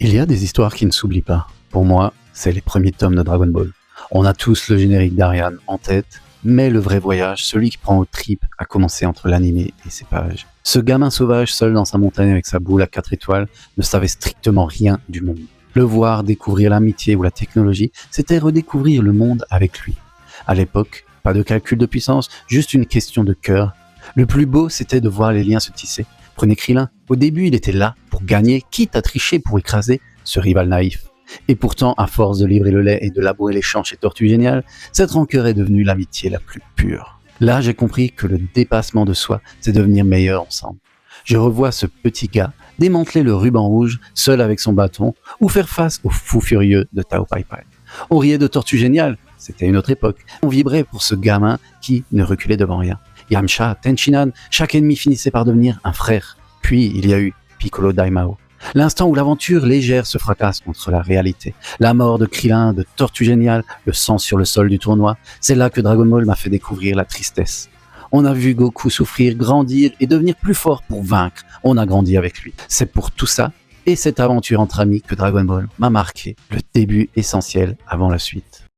Il y a des histoires qui ne s'oublient pas. Pour moi, c'est les premiers tomes de Dragon Ball. On a tous le générique d'Ariane en tête, mais le vrai voyage, celui qui prend aux tripes, a commencé entre l'animé et ses pages. Ce gamin sauvage, seul dans sa montagne avec sa boule à 4 étoiles, ne savait strictement rien du monde. Le voir découvrir l'amitié ou la technologie, c'était redécouvrir le monde avec lui. À l'époque, pas de calcul de puissance, juste une question de cœur. Le plus beau, c'était de voir les liens se tisser. Prenez Krillin, au début il était là pour gagner, quitte à tricher pour écraser ce rival naïf. Et pourtant, à force de livrer le lait et de labourer les champs chez Tortue Géniale, cette rancœur est devenue l'amitié la plus pure. Là, j'ai compris que le dépassement de soi, c'est devenir meilleur ensemble. Je revois ce petit gars démanteler le ruban rouge, seul avec son bâton, ou faire face au fou furieux de Tao Pai Pai. On riait de Tortue Géniale, c'était une autre époque. On vibrait pour ce gamin qui ne reculait devant rien. Yamcha, Tenshinhan, chaque ennemi finissait par devenir un frère. Puis il y a eu Piccolo Daimao. L'instant où l'aventure légère se fracasse contre la réalité. La mort de Krillin, de Tortue Géniale, le sang sur le sol du tournoi. C'est là que Dragon Ball m'a fait découvrir la tristesse. On a vu Goku souffrir, grandir et devenir plus fort pour vaincre. On a grandi avec lui. C'est pour tout ça et cette aventure entre amis que Dragon Ball m'a marqué. Le début essentiel avant la suite.